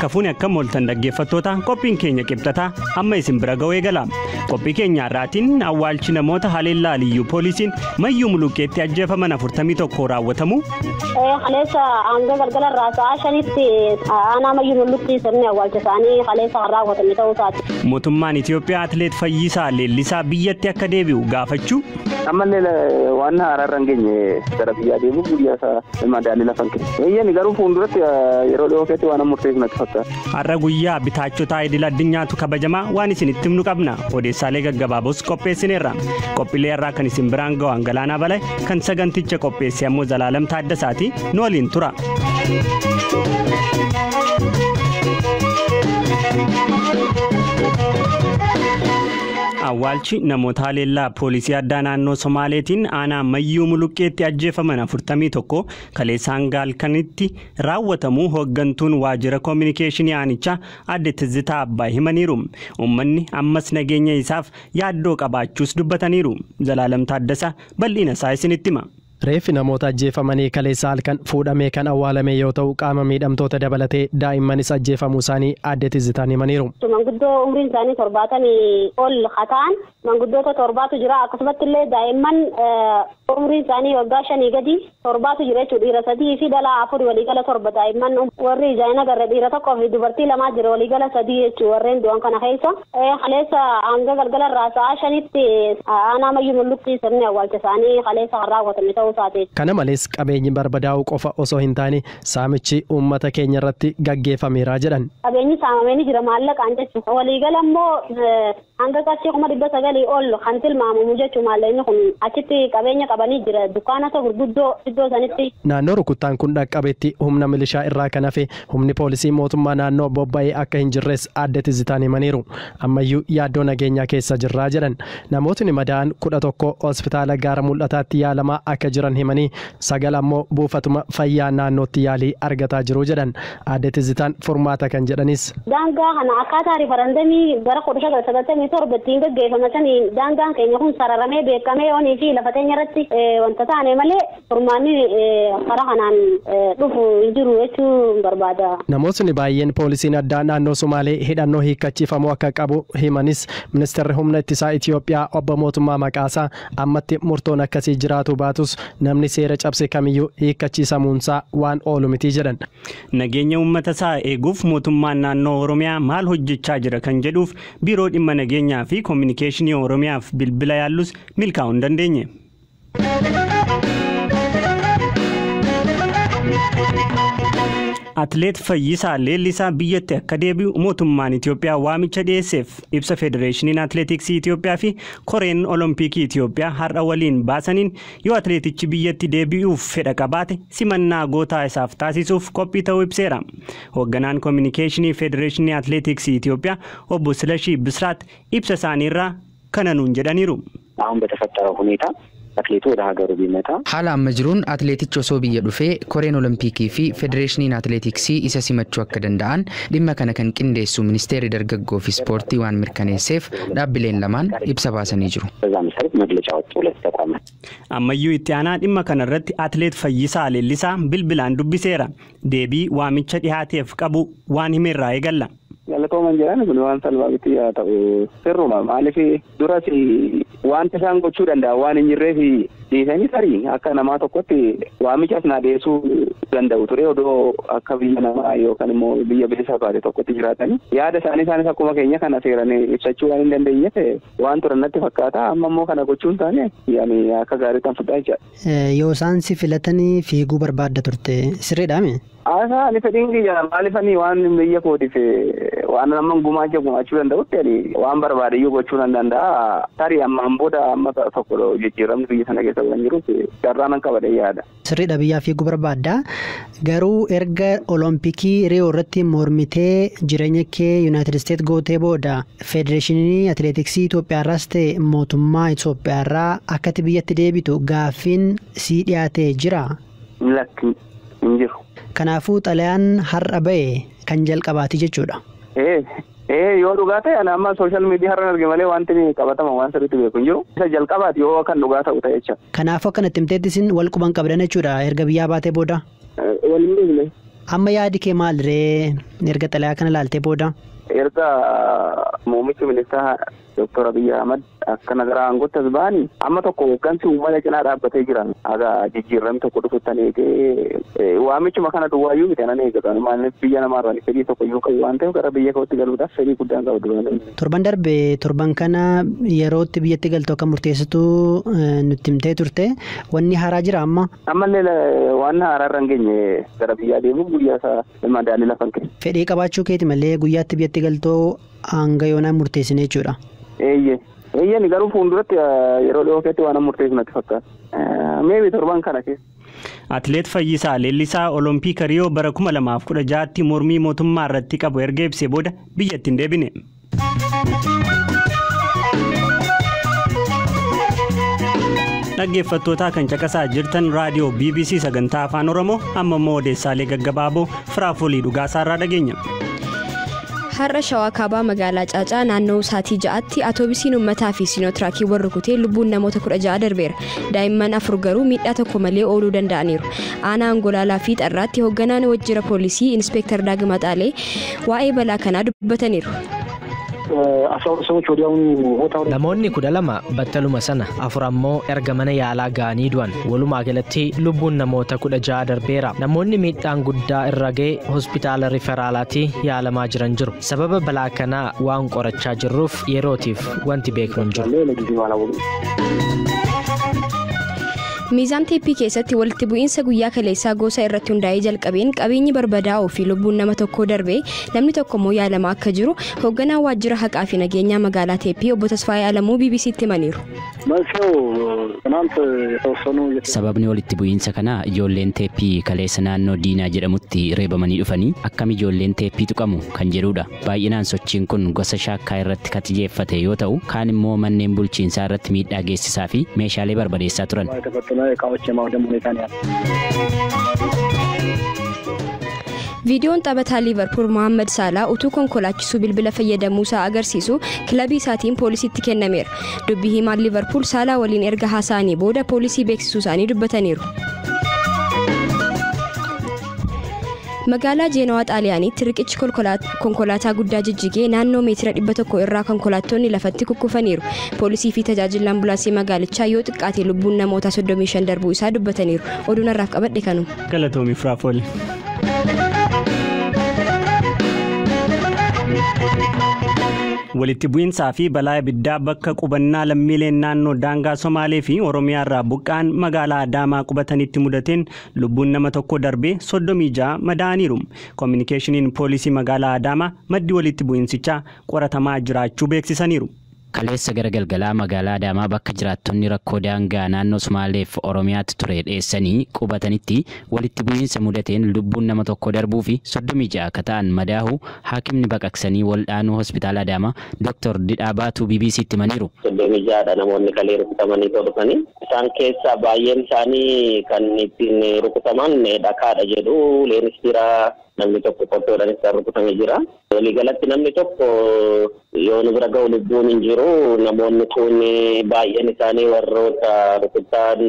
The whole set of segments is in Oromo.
Harka fuuni akka mooltan dhaggeeffattoota qophiin keenya qibxataa amma isin bira ga'ee gala. Qophii keenya irraatiin awwaalchi namoota haleellaa liyyuu poolisiin mayyuu muluqqeetti ajjeefaman 41 raawwatamu. Haleessa hanga galgala irraa sa'a 5tti aanaa mayyuu mulluqqii sirni awwaalcha isaanii haleessa raawwatame ta'uu isaati. Mootummaan Itoophiyaa atileet Fayyisaa Leellisaa biyyatti akka deebi'u gaafachuu. Ammallee waan haaraan geenye gara biyyaa deemu guyyaa isaa madaalii lafan keessa. Eeyyani garuu fuulduratti yeroo dhiyookeetti waan murteessu natti fakkaata. Har'a guyyaa bitaachotaa idil addunyaatu kabajamaa waan isinitti himnu qabna. Odeessaalee gaggabaaboos qopheessineerra. Qophiilee irraa kan isin biraan ga'u Galaanaa Balaa kan saganticha qopheesse ammoo Zalaalam Taaddasaati nu waliin tura. Awwaalchi namoota haleellaa poolisii addaa naannoo Somaaleetiin aanaa mayyuu muluqqeetti ajjeefaman 41 kaleessaan gaalkanitti raawwatamu hooggantuun waajjira koominikeeshinii aanichaa adde Tizitaa Abbaa himaniiru. Uummanni ammas nageenya isaaf yaaddoo qabaachuus dubbataniiru. Zalaalam Taaddasaa bal'ina isaa isinitti hima. Reeffi namoota ajjeefamanii kaleessa halkan fuudhamee kan awwaalame yoo ta'u qaama miidhamtoota dabalatee daa'immanis ajjeefamuu isaanii adde Tizitaan himaniiru. Manguddoo umriin isaanii 70 ol hataan manguddoota 7tu jira akkasumas illee daa'imman umriin isaanii waggaa 5 gadi 7tu jira jechuudha. Dhiira 3 fi dhalaa 4 waliigala 7 daa'imman warri ijaa'ina garra dhiira 1 fi dubartii 2 jira waliigala 3 jechuudha warreen du'an kana keessa. Kaleessa hanga galgala irraa sa'a 5tti aanaa mayyuu mulluqqii sirni awwaalcha isaanii kaleessa raawwatame ta'uu. Kana malees qabeenyi barbadaa'uu qofa osoo hin taane saamichi uummata keenya irratti gaggeeffameera jedhan. Qabeenyi saamamee jira maallaqaan jechuudha. Waliigala immoo hanga qarshii 900 ol kan tilmaamamu jechuudha maallaqni kun achitti qabeenya qabanii jira dukkaanota gurguddoo iddoo sanitti. Naannoo rukuttaan kun dhaqqabetti humna milishaa irraa kan hafe humni poolisii mootummaa naannoo bobba'ee akka hin jirres adde Tizitaan himaniiru. Ammayyuu yaaddoo nageenyaa keessa jirraa jedhan. Namootni madaa'an 11 hospitaala Gaara Mul'ataatti yaalamaa akka jiran himanii 9 ammoo buufatuma fayyaa naannootti yaalii argataa jiru jedhan. Adde Tizitaan furmaata kan jedhanis. Daangaa kana akkaataa rifarandamii gara 1997 ittiin gaggeeffamanii daangaan keenya kun sararamee beekamee oonii fi lafa teenya irratti wanta taane malee furmaanni karaa kanaan dhufu hin jiru jechuu barbaada. Namootni baay'een poolisiin addaa naannoo Somaalee hidhannoo hiikkachiifamuu akka qabu himanis ministeerri humna ittisaa Itoophiyaa obbo Mootummaa Maqaasaa ammatti murtoon akkasii jiraatu baatus namni seera cabse kamiyyuu hiikkachiisamuunsaa waan oolu miti jedhan. Nageenya uummata isaa eeguuf mootummaan naannoo Oromiyaa maal hojjechaa jira kan jedhuuf biiroo dhimma nageenyaa fi koominikeeshinii Oromiyaaf bilbila yaallus milkaa'uu hin dandeenye. Atileet Fayyisaa Leellisaa biyyatti akka deebi'u mootummaan Itoophiyaa waamicha dhiyeesseef ibsa Federeeshiniin Atileetiksii Itoophiyaa fi Koreen Olompikii Itoophiyaa har'a waliin baasaniin yoo atileetichi biyyatti deebi'uuf fedha qabaate simannaa gootaa isaaf taasisuuf qophii ta'uu ibseera. Hoogganaan koominikeeshinii Federeeshinii Atileetiksii Itoophiyaa obbo Silashii Bisraat ibsa isaaniirraa kana nuun jedhaniiru. አሁን በተፈጠረው ሁኔታ አትሌቱ ወደ ሀገሩ ቢመጣ ሐላ መጅሩን አትሌቲች ኦሶ ብየ ዱፌ ኮሬን ኦሎምፒክ ፊ ፌዴሬሽኒን አትሌቲክሲ ኢሰ ሲመቹ አከደንዳን ዲማ ከነከን ቅንዴሱ ሚኒስቴር ደርገጎ ፊ ስፖርቲ ዋን ምርከኔሴፍ ዳብሌን ለማን ይብሰባሰን ይጅሩ በዛ መሰረት መግለጫ ወጡ ለተቋማት አመዩ ኢቲያና ዲማ ከነረት አትሌት ፈይሳ ሌሊሳ bilbilaan dubbiseera deebii waamicha dhiyaateef qabu waan himeerraa eegalla. Galatoo manjiraan kun waan salphaatti ta'u sirruma maaliif durasi waan isaan gochuu danda'a waan hin jirreef dhiisanii tarii akka namaa tokkotti waamichas na dhiyeessuu danda'u ture odoo akka biyya namaa yookaan immoo biyya bilisa baate tokkotti jiraatanii yaada isaanis akkuma keenya kana seeranii ibsachuu waan hin dandeenyeef waan turannatti fakkaata amma immoo kana gochuun taane yaani akka gaariitti fudhaa jecha. Yoo isaan si filatanii fiiguu barbaadda turte sirriidhaame? Asa ani fedhiin kiyya maalifanii waan biyya kootiif waan nama gumaachuu danda'utti waan barbaade iyyuu gochuu nan danda'a tarii ammaan booda amma tokko jijjiiramni biyya sana keessa waan jiruuf carraan qabadee yaada. Sirriidha biyyaa fiiguu barbaadda garuu erga olompikii Riyoo irratti mormitee jireenya kee Yuunaayitid Isteet gootee booda Federeeshinii Atileetiksii Itoophiyaarraas ta'e mootummaa Itoophiyaarraa akkati biyyatti deebitu gaaffiin sii dhiyaatee jira? Lakki hin jiru. Kanaafuu xalayaan har'a ba'e kan jalqabaati jechuudha. Yoo dhugaa ta'e ana amma sooshaal miidiyaa har'a arge malee wanti qabatama waan sirriitti beeku hin jiru. Isa jalqabaati yoo kan dhugaa ta'u ta'e jecha. Kanaafuu akkanatti himteetti isin wal quban qabdan jechuudha erga biyyaa baatee booda. Waliin beekne. Amma yaadi kee maal ree erga xalayaa kana ilaaltee booda? Erga muummichi ministeera Dr. Abiy Ahmed akka nagara aangotti as ba'anii amma tokko hooggansi uummata cinaa dhaabbatee jiran aga jijjiiramni tokko dhufuuttan eegee waamichuma kana duwwaayyuu miti anan eegatan maaliif biyya namaarraan fedhii tokko iyyuu qabu waan ta'eef gara biyya kootti galuudhaaf fedhii guddaan qaba duraan. Torban darbe torban kana yerootti biyyatti galtu akka murteessitu nutti himtee turte wanni haaraa jira amma? Ammallee waan haaraarra hin geenye gara biyyaa deemuuf guyyaa isaa madaalii lafan kenne. Fedhii qabaachuu keeti malee guyyaatti biyyatti galtoo hanga yoonaan murteessine jechuudha. Eeyyee garuu fuulduratti yeroo dhiyoo keessatti waan murteessinatti fakkaata. Meebii torban kana keessa. Atileet Fayyisaa Leellisaa Olompik Riyoo bara 2016tti mormii mootummaa irratti qabu erga ibsee booda biyyatti hin deebine. Dhaggeeffattoota kan caqasaa jirtan raadiyoo BBC sagantaa afaan Oromoo amma immoo odeessaalee gaggabaaboo firaafolii dhugaasaarraa dhageenya. Har'a Shawaa Kaabaa magaalaa Caacaa naannoo saatii 6tti atoobisiin uummataa fi siinootiraakii warra rukutee lubbuun namoota 16 darbeera. Daa'imman 4 garuu miidhaa tokko malee ooluu danda'aniiru. Aanaa Angolaalaa fi Xarraatti hoogganaan wajjira poolisii Inspektar Daagima Xaalee waa'ee balaa kanaa dubbataniiru. Namoonni 12 battaluma sana 4 ammoo erga mana yaalaa ga'anii du'an walumaa galatti lubbuun namoota 16 darbeera. Namoonni miidhaan guddaa irra ga'e hospitaala riferaalaatti yaalamaa jiran jiru. Sababa balaa kanaa waan qorachaa jirruuf yerootiif wanti beeknu hin jiru. Miizaan teeppii keessatti walitti bu'iinsa guyyaa kaleessaa gosa irratti hundaa'ee jalqabeen qabeenyi barbadaa'uu fi lubbuun nama tokkoo darbee namni tokko immoo yaalamaa akka jiru hoogganaan waajjira haqaa fi nageenyaa magaalaa teeppii obbo Tasfaayee Alamuu BBC'tti himaniiru. Sababni walitti bu'iinsa kanaa ijoolleen teeppii kaleessa naannoo diinaa jedhamutti reebamanii dhufanii akkam ijoolleen teeppii tuqamu kan jedhudha. Baay'inaan sochiin kun gosa shaakkaa irratti katijeeffate yoo ta'u kaan immoo manneen bulchiinsaa irratti miidhaa geessisaa fi meeshaalee barbadeessaa turan. Viidiyoon taphataa Liverpool Mohamed Salah utuu konkolaachisuu bilbila fayyadamuusaa agarsiisu kilabii isaatiin poolisiitti kennameera. Dubbii himaan Liverpool Salah waliin erga haasa'anii booda poolisii beeksisuu isaanii dubbataniiru. Magaalaa Jeenawaa Xaaliyaaniitti riqichi konkolaataa guddaa jijjigee naannoo meetira 100 irraa konkolaattonni lafatti kukkufaniiru. Poolisii fi tajaajilli ambulaansii magaalichaa yoo xiqqaate lubbuun namoota 35 darbuu isaa dubbataniiru. Oduun har'aaf qabadhe kanu. Galatoomi Firaafooli. Walitti bu'iinsaa fi balaa ibiddaa bakka qubannaa lammiileen naannoo daangaa Somaalee fi Oromiyaa irraa buqqaan magaalaa Adaamaa qubatanitti mudateen lubbuun nama tokko darbee 36 madaa'aniiru. Kominikeeshiniin poolisii magaalaa Adaamaa maddi walitti bu'iinsichaa qoratamaa jiraachuu beeksisaniiru. Kaleessa gara galgalaa magaalaa Adaamaa bakka jiraattonni rakkoo daangaa naannoo Somaaleef Oromiyaatti ture dheessanii qubatanitti walitti bu'iinsa mudateen lubbuun nama tokko darbuu fi 36 akka ta'an madaa'uu haakimni baqaqsanii waldhaanuu hospitaala Adaamaa Dr. Didhaabaatu BBC'tti himaniiru. 36 namoonni kalee rukutamanii dhufanii isaan keessaa baay'een isaanii kan ittiin rukutaman dhakaadha jedhu leenistira namni tokko qottoodhaan isaan rukutamee jira. Waliigalatti namni tokko yoo nu bira ga'u lubbuun hin jiru. Namoonni kun baay'een isaanii warroota rukutaan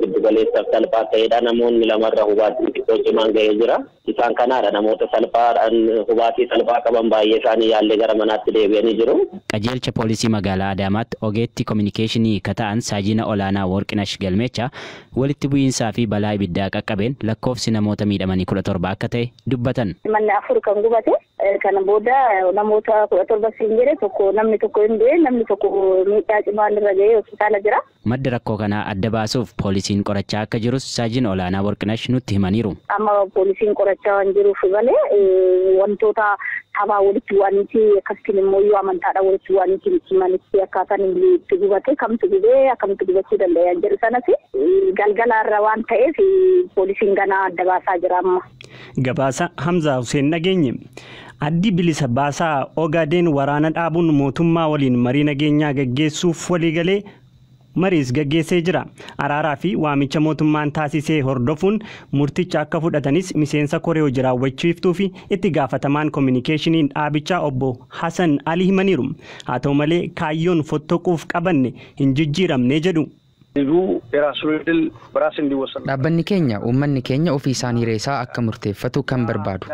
giddugaleessaaf salphaa ta'edha. Namoonni lamarra hubaatiin xiqqoo cimaan ga'ee jira. Isaan kanaadha namoota salphaadhaan hubaatii salphaa qaban baay'ee isaanii yaallee gara manaatti deebi'anii jiru. Qajeelcha poolisii magaalaa Adaamaatti ogeetti kominikeeshinii kata'an saajina olaanaa Worqinash Galmecha walitti bu'iinsaa fi balaa ibiddaa qaqqabeen lakkoofsi namoota miidhamanii 17 akka ta'e dubbatan. Manni 4 kan gubate kana booda namoota 17 siin jedhe tokko namni tokko hin du'e namni tokko miidhaa cimaan irra ga'ee hospitaala jira. Madda rakkoo kanaa adda baasuuf poolisiin qorachaa akka jirus saajina olaanaa Worqinash nutti himaniiru. Amma poolisiin qorachaa waan jiruuf malee wantoota taphaa walitti waanitti akkasiin immoo yoo amantaadhaan walitti waanitti himanitti akkaataan itti gubate kamtu gubee akkamitti gubachuu danda'an jedhu sanas galgalaarra waan ta'eef poolisiin ganaa adda baasaa jira amma. Gabaasa Hamza Hussein nageenye. Addi bilisa baasaa Ogaadeen waraana dhaabuun mootummaa waliin marii nageenyaa gaggeessuuf waliigalee mariis gaggeessee jira. Araaraa fi waamicha mootummaan taasisee hordofuun murticha akka fudhatanis miseensa koree hojii raawwachiiftuu fi itti gaafatamaan kominikeeshiniin dhaabichaa obbo Hassan Ali himaniiru. Haa ta'u malee kaayyoon fottoquuf qabanne hin jijjiiramne jedhu. Dhaabbanni keenya uummanni keenya ofii isaanii reesaa akka murteeffatu kan barbaadu.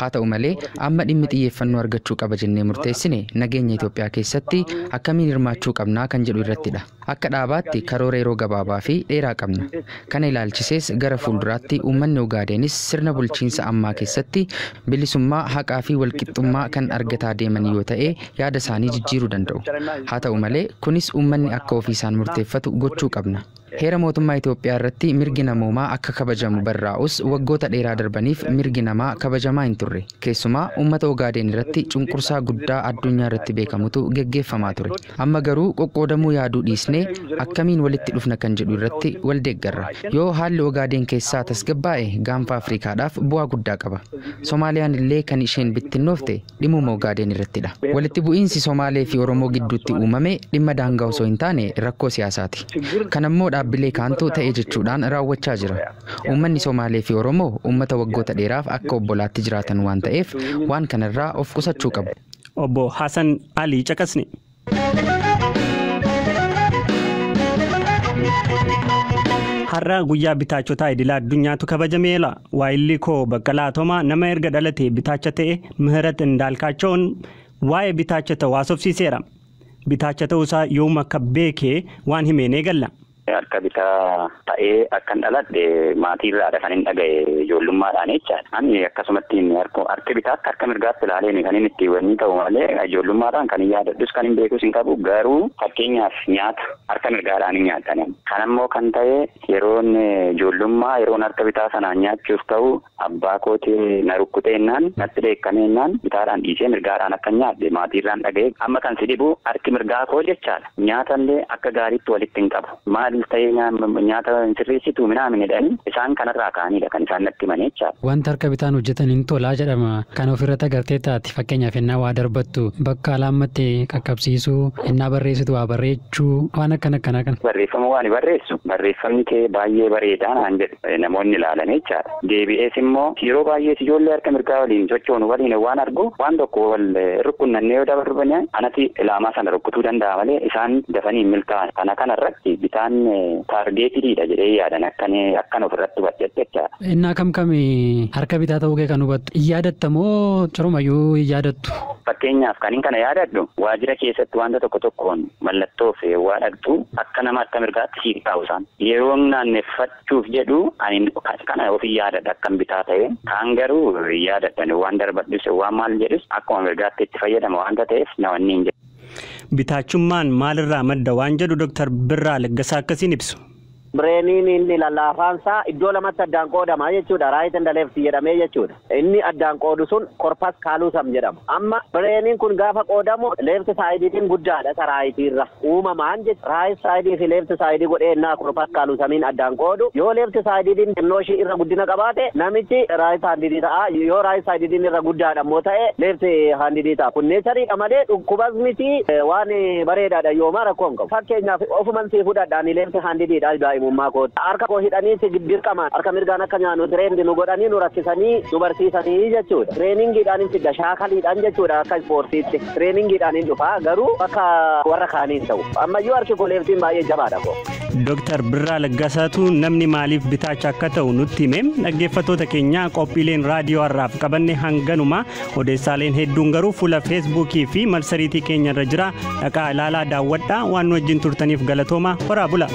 Haa ta'u malee amma dhimmi xiyyeeffannoo argachuu qaba jennee murteessine nageenya Itoophiyaa keessatti akkamiin hirmaachuu qabnaa kan jedhu irrattidha. Akka dhaabaatti karoora yeroo gabaabaa fi dheeraa qabna. Kana ilaalchisees gara fuulduraatti uummanni Ogaadenis sirna bulchiinsa ammaa keessatti bilisummaa haqaa fi walqixxummaa kan argataa deeman yoo ta'e yaada isaanii jijjiiruu danda'u. Haa ta'u malee kunis uummanni akka ofii isaan murteeffatu gochuu qabna. Heera mootummaa Itoophiyaa irratti mirgi namoomaa akka kabajamu barraa'us waggoota dheeraa darbaniif mirgi namaa kabajamaa hin turre. Keessumaa uummata Ogaadeen irratti cunqursaa guddaa addunyaa irratti beekamutu geggeeffamaa ture. Amma garuu qoqqoodamuu yaaduu dhiisnee akkamiin walitti dhufna kan jedhu irratti wal deeggarra. Yoo haalli Ogaadeen keessaa tasgabbaa'e gaanfa Afriikaadhaaf bu'aa guddaa qaba. Soomaaliyaan illee kan isheen bittinnoofte dhimuma Ogaadeen irrattidha. Walitti bu'iinsi Somaalee fi Oromoo gidduutti uumame dhimma daangaa osoo hin taane rakkoo siyaasaati. Kanammoo dhaabbilee kaantu ta'ee jechuudhaan raawwachaa jira. Uummanni Somaalee fi Oromoo uummata waggoota dheeraaf akka obbolaatti jiraatan waan ta'eef waan kanarraa of qusachuu qabu. Obbo Hasan Ali Caqasni. Har'a guyyaa bitaachotaa idilaa addunyaatu kabajameera. Waayilli koo Baqqalaa Tomaa nama erga dhalatee bitaacha ta'e Mihirat Indaalkaachoon waa'ee bitaacha haasofsiiseera. Bitaacha ta'uusaa yoom akka beekee waan himeen eegalla. Harka bitaa ta'ee akkan dhaladhe maatiirraadha kan hin dhagaye ijoollummaadhaan jechaadha. Ani akkasumatti harka bitaatti harka mirgaatti ilaaleen kan inni itti wanni ta'u malee ijoollummaadhaan kan hin yaadadhus kan hin beekus hin qabu. Garuu fakkeenyaaf nyaata harka mirgaadhaan hin nyaatan. Kan ammoo kan ta'e yeroon ijoollummaa yeroon harka bitaa sanaan nyaachuuf ta'u abbaa kooti na rukkuteennaan natti dheekkameennaan bitaadhaan dhiisee mirgaadhaan akka nyaadhe maatiirraan dhagaye. Amma kan si dhibu harki mirgaa koo jechaadha. Nyaatallee akka gaariitti walitti hin qabu. Ta'ee nyaata sirreessitu midhaan jedhanii isaan kanarraa ka'anidha kan isaan natti himanii jechaadha. Wanta harka bitaan hojjetan hin tolaa jedhama. Kan ofirratti agartee taati fakkeenyaaf innaa waa darbattu bakka alaammattee qaqqabsiisuu innaa barreessitu waa barreechuu waan akkanaa kan. Barreeffama waan barreessu barreeffamni kee baay'ee bareedaa naan jedhu namoonni ilaalan jechaadha. Deebi'ees immoo yeroo baay'ee ijoollee harka mirgaa waliin sochoonu waliin waan argu waan tokko wal rukkunnannee yoo dabarban anatti ilaamaa sana rukkutuu danda'a malee isaan dafanii hin milkaa'an. Kana kanarratti bitaan taargeetiidha jedhee yaadan akkan ofirratti hubadhette jechaadha. Innaa kamii harka bitaa ta'uu kee kan hubattu yaadatta moo cirumayyuu yaadattu? Fakkeenyaaf kan kana yaadadhu waajjira keessatti wanta tokkoon mallattoof waa dhaqxu akka nama harka mirgaatti siif taa'u isaan. Yeroo naanneffachuuf jedhu ani kana ofii yaadadha akkan bitaa ta'e kaan garuu yaadadhan waan darbadhus waan maal jedhus akkuma mirgaatti itti fayyadama wanta ta'eef nawanni hin jedhu. Bitaachummaan maalirraa madda waan jedhu Dr. Birraa Leggasaa akkasiin ibsu. Bireeniin inni lallaafaansaa iddoo lamatti addaan qoodama jechuudha. Raayit and leeft jedhamee jechuudha. Inni addaan qoodu sun korpas kaalusam jedhama. Amma bireeniin kun gaafa qoodamu leeft saayidiitiin guddaadha saraayitirra. Uumamaan jechuudha. Raayit saayidii fi leeft saayidii godhee innaa korpas kaalusamiin addaan qoodu. Yoo leeft saayidiitiin xinnoo ishii irra guddina qabaate namichi raayit haandidii ta'a. Yoo raayit saayidiitiin irra guddaadha immoo ta'e leeft haandidii ta'a. Kun neechariidha malee dhukkubas miti waan bareedaadha yooma rakkoo hin qabu. Fakkeenyaaf ofuman sii fudhadhaan leeft haandidiidha daa'ima. Harka koo hidhanii si dirqamaan harka mirgaan akka nyaannu tireend nu godhanii nu rakkisanii nu barsiisanii jechuudha. Tireeningiidhaan hin fidda shaakaliidhaan jechuudha akka ispoortiitti. Tireeningiidhaan hin dhufa garuu akka warra kaaniin ta'u. Ammayyuu harki koo leeftiin baay'ee jabaadha koo. Dr. Birraa Leggasaatu namni maaliif bitaacha akka ta'u nutti hime. Dhaggeeffattoota keenya qophiileen raadiyoo har'aaf qabanne hanganuma odeessaaleen hedduun garuu fuula feesbuukii fi marsariitii keenya irra jira. Dhaqaa ilaalaa daawwadhaa waan nu wajjin turtaniif galatooma horaa bula.